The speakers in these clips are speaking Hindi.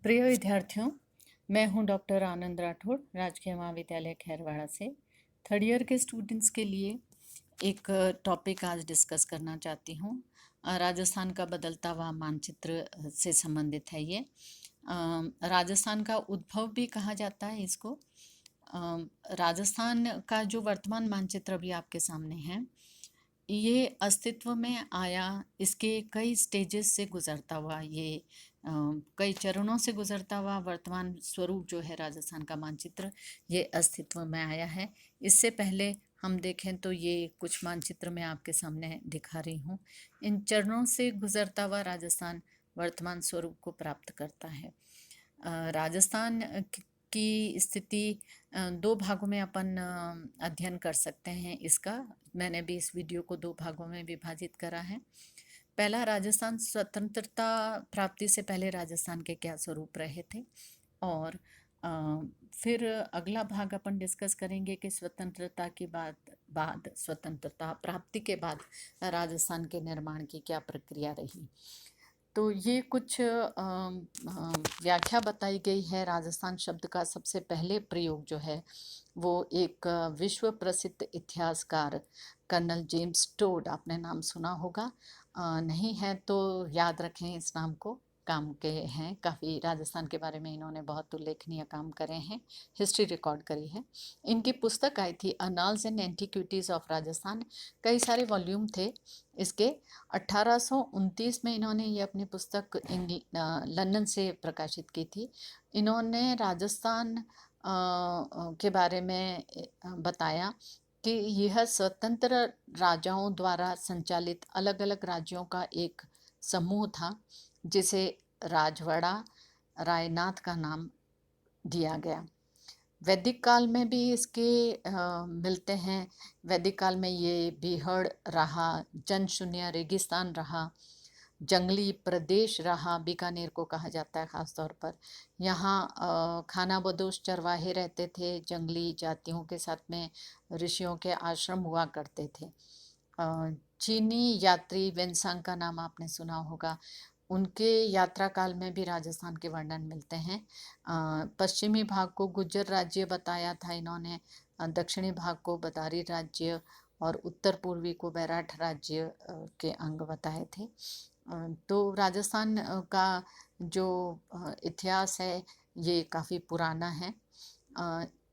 प्रिय विद्यार्थियों, मैं हूं डॉक्टर आनंद राठौड़, राजकीय महाविद्यालय खैरवाड़ा से। थर्ड ईयर के स्टूडेंट्स के लिए एक टॉपिक आज डिस्कस करना चाहती हूं। राजस्थान का बदलता हुआ मानचित्र से संबंधित है ये। राजस्थान का उद्भव भी कहा जाता है इसको। राजस्थान का जो वर्तमान मानचित्र अभी आपके सामने है, ये अस्तित्व में आया, इसके कई स्टेजेस से गुजरता हुआ, ये कई चरणों से गुजरता हुआ वर्तमान स्वरूप जो है राजस्थान का मानचित्र, ये अस्तित्व में आया है। इससे पहले हम देखें तो ये कुछ मानचित्र मैं आपके सामने दिखा रही हूँ। इन चरणों से गुजरता हुआ राजस्थान वर्तमान स्वरूप को प्राप्त करता है। राजस्थान की स्थिति दो भागों में अपन अध्ययन कर सकते हैं इसका। मैंने भी इस वीडियो को दो भागों में विभाजित करा है। पहला, राजस्थान स्वतंत्रता प्राप्ति से पहले राजस्थान के क्या स्वरूप रहे थे, और फिर अगला भाग अपन डिस्कस करेंगे कि स्वतंत्रता के बाद स्वतंत्रता प्राप्ति के बाद राजस्थान के निर्माण की क्या प्रक्रिया रही। तो ये कुछ व्याख्या बताई गई है। राजस्थान शब्द का सबसे पहले प्रयोग जो है वो एक विश्व प्रसिद्ध इतिहासकार कर्नल जेम्स टोड, आपने नाम सुना होगा, नहीं है तो याद रखें इस नाम को, काम के हैं, काफ़ी राजस्थान के बारे में इन्होंने बहुत उल्लेखनीय काम करे हैं, हिस्ट्री रिकॉर्ड करी है। इनकी पुस्तक आई थी annals and antiquities of Rajasthan, कई सारे वॉल्यूम थे इसके। 1829 में इन्होंने ये अपनी पुस्तक लंदन से प्रकाशित की थी। इन्होंने राजस्थान के बारे में बताया कि यह स्वतंत्र राजाओं द्वारा संचालित अलग अलग राज्यों का एक समूह था, जिसे राजवाड़ा रायनाथ का नाम दिया गया। वैदिक काल में भी इसके मिलते हैं। वैदिक काल में ये बीहड़ रहा, जनशून्य रेगिस्तान रहा, जंगली प्रदेश रहा, बीकानेर को कहा जाता है ख़ास तौर पर। यहाँ खानाबदोश चरवाहे रहते थे, जंगली जातियों के साथ में ऋषियों के आश्रम हुआ करते थे। चीनी यात्री वेनसांग का नाम आपने सुना होगा, उनके यात्रा काल में भी राजस्थान के वर्णन मिलते हैं। पश्चिमी भाग को गुर्जर राज्य बताया था इन्होंने, दक्षिणी भाग को बदारी राज्य और उत्तर पूर्वी को बैराठ राज्य के अंग बताए थे। तो राजस्थान का जो इतिहास है ये काफ़ी पुराना है।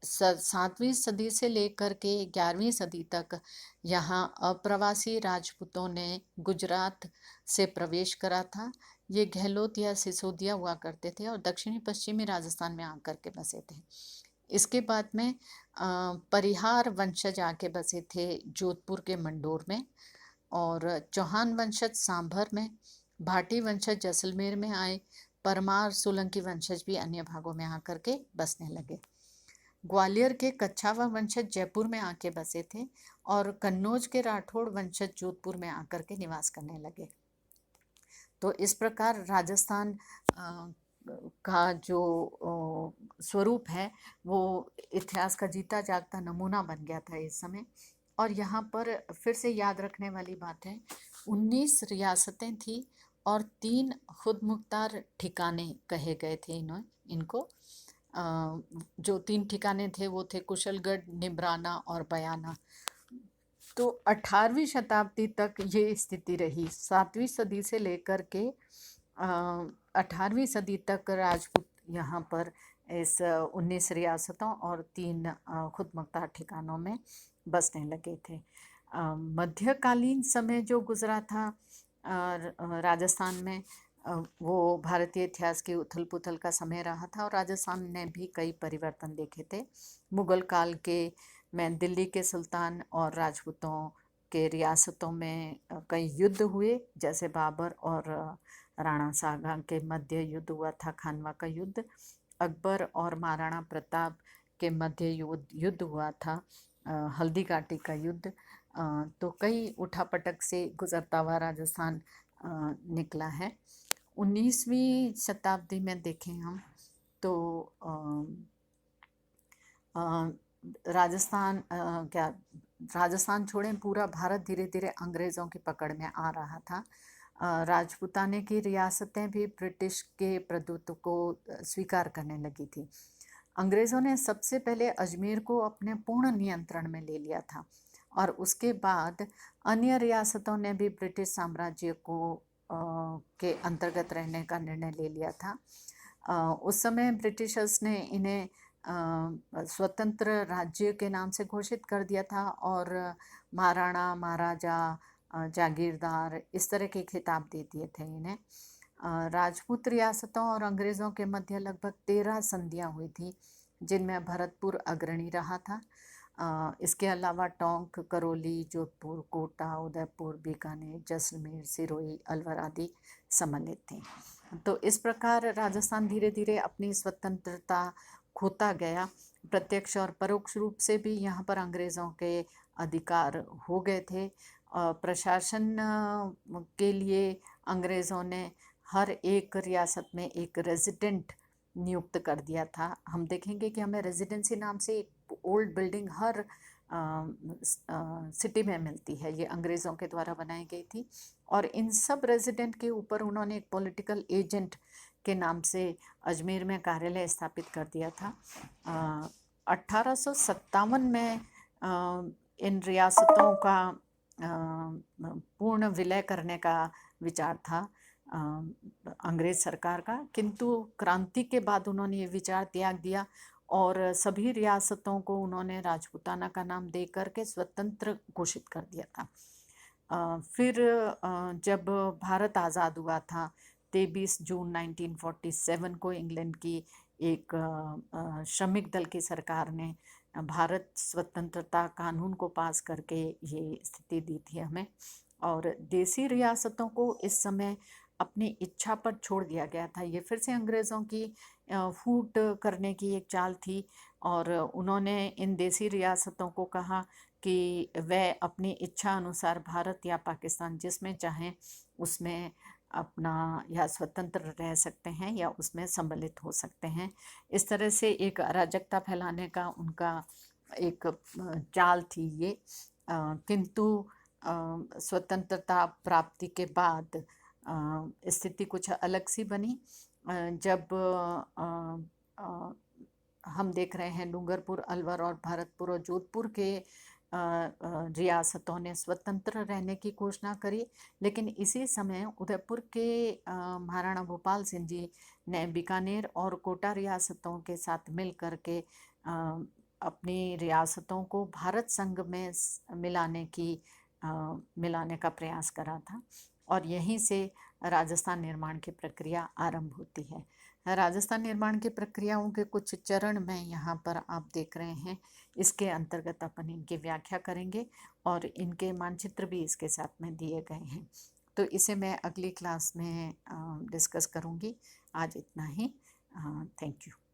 7वीं सदी से लेकर के 11वीं सदी तक यहाँ अप्रवासी राजपूतों ने गुजरात से प्रवेश करा था। ये गहलोत या सिसोदिया हुआ करते थे और दक्षिणी पश्चिमी राजस्थान में आकर के बसे थे। इसके बाद में परिहार वंशज आके बसे थे जोधपुर के मंडोर में, और चौहान वंशज सांभर में, भाटी वंशज जैसलमेर में आए, परमार सोलंकी वंशज भी अन्य भागों में आकर के बसने लगे। ग्वालियर के कच्छावा वंशज जयपुर में आके बसे थे, और कन्नौज के राठौड़ वंशज जोधपुर में आकर के निवास करने लगे। तो इस प्रकार राजस्थान का जो स्वरूप है वो इतिहास का जीता जागता नमूना बन गया था इस समय। और यहाँ पर फिर से याद रखने वाली बात है, 19 रियासतें थी और 3 खुद मुख्तार ठिकाने कहे गए थे इनको। जो 3 ठिकाने थे वो थे कुशलगढ़, निब्राना और बयाना। तो 18वीं शताब्दी तक ये स्थिति रही। 7वीं सदी से लेकर के 18वीं सदी तक राजपूत यहाँ पर इस 19 रियासतों और 3 खुद मुख्तार ठिकानों में बसने लगे थे। मध्यकालीन समय जो गुजरा था राजस्थान में, वो भारतीय इतिहास के उथल पुथल का समय रहा था, और राजस्थान ने भी कई परिवर्तन देखे थे। मुगल काल के में दिल्ली के सुल्तान और राजपूतों के रियासतों में कई युद्ध हुए, जैसे बाबर और राणा सागा के मध्य युद्ध हुआ था, खानवा का युद्ध। अकबर और महाराणा प्रताप के मध्य युद्ध हुआ था, हल्दी घाटी का युद्ध। तो कई उठापटक से गुजरता हुआ राजस्थान निकला है। 19वीं शताब्दी में देखें हम तो राजस्थान छोड़ें, पूरा भारत धीरे धीरे अंग्रेज़ों की पकड़ में आ रहा था। राजपूताने की रियासतें भी ब्रिटिश के प्रभुत्व को स्वीकार करने लगी थी। अंग्रेज़ों ने सबसे पहले अजमेर को अपने पूर्ण नियंत्रण में ले लिया था और उसके बाद अन्य रियासतों ने भी ब्रिटिश साम्राज्य को के अंतर्गत रहने का निर्णय ले लिया था। उस समय ब्रिटिशर्स ने इन्हें स्वतंत्र राज्य के नाम से घोषित कर दिया था और महाराणा, महाराजा, जागीरदार इस तरह के खिताब दे दिए थे इन्हें। राजपूत रियासतों और अंग्रेज़ों के मध्य लगभग 13 संधियाँ हुई थी, जिनमें भरतपुर अग्रणी रहा था। इसके अलावा टोंक, करौली, जोधपुर, कोटा, उदयपुर, बीकानेर, जैसलमेर, सिरोही, अलवर आदि सम्मिलित थे। तो इस प्रकार राजस्थान धीरे धीरे अपनी स्वतंत्रता खोता गया। प्रत्यक्ष और परोक्ष रूप से भी यहाँ पर अंग्रेज़ों के अधिकार हो गए थे। प्रशासन के लिए अंग्रेज़ों ने हर एक रियासत में एक रेजिडेंट नियुक्त कर दिया था। हम देखेंगे कि हमें रेजिडेंसी नाम से एक ओल्ड बिल्डिंग हर सिटी में मिलती है, ये अंग्रेज़ों के द्वारा बनाई गई थी। और इन सब रेजिडेंट के ऊपर उन्होंने एक पॉलिटिकल एजेंट के नाम से अजमेर में कार्यालय स्थापित कर दिया था। 1857 में इन रियासतों का पूर्ण विलय करने का विचार था अंग्रेज़ सरकार का, किंतु क्रांति के बाद उन्होंने ये विचार त्याग दिया और सभी रियासतों को उन्होंने राजपूताना का नाम दे करके स्वतंत्र घोषित कर दिया था। फिर जब भारत आज़ाद हुआ था 23 जून 1947 को इंग्लैंड की एक श्रमिक दल की सरकार ने भारत स्वतंत्रता कानून को पास करके ये स्थिति दी थी हमें। और देसी रियासतों को इस समय अपनी इच्छा पर छोड़ दिया गया था। ये फिर से अंग्रेज़ों की फूट करने की एक चाल थी और उन्होंने इन देसी रियासतों को कहा कि वह अपनी इच्छा अनुसार भारत या पाकिस्तान जिसमें चाहें उसमें अपना या स्वतंत्र रह सकते हैं या उसमें सम्मिलित हो सकते हैं। इस तरह से एक अराजकता फैलाने का उनका एक चाल थी ये। किंतु स्वतंत्रता प्राप्ति के बाद स्थिति कुछ अलग सी बनी। जब हम देख रहे हैं डूंगरपुर, अलवर और भरतपुर और जोधपुर के रियासतों ने स्वतंत्र रहने की घोषणा करी, लेकिन इसी समय उदयपुर के महाराणा भूपाल सिंह जी ने बीकानेर और कोटा रियासतों के साथ मिल कर के अपनी रियासतों को भारत संघ में मिलाने का प्रयास करा था और यहीं से राजस्थान निर्माण की प्रक्रिया आरंभ होती है। राजस्थान निर्माण की प्रक्रियाओं के कुछ चरण में यहाँ पर आप देख रहे हैं। इसके अंतर्गत अपन इनकी व्याख्या करेंगे और इनके मानचित्र भी इसके साथ में दिए गए हैं। तो इसे मैं अगली क्लास में डिस्कस करूँगी। आज इतना ही। Thank you.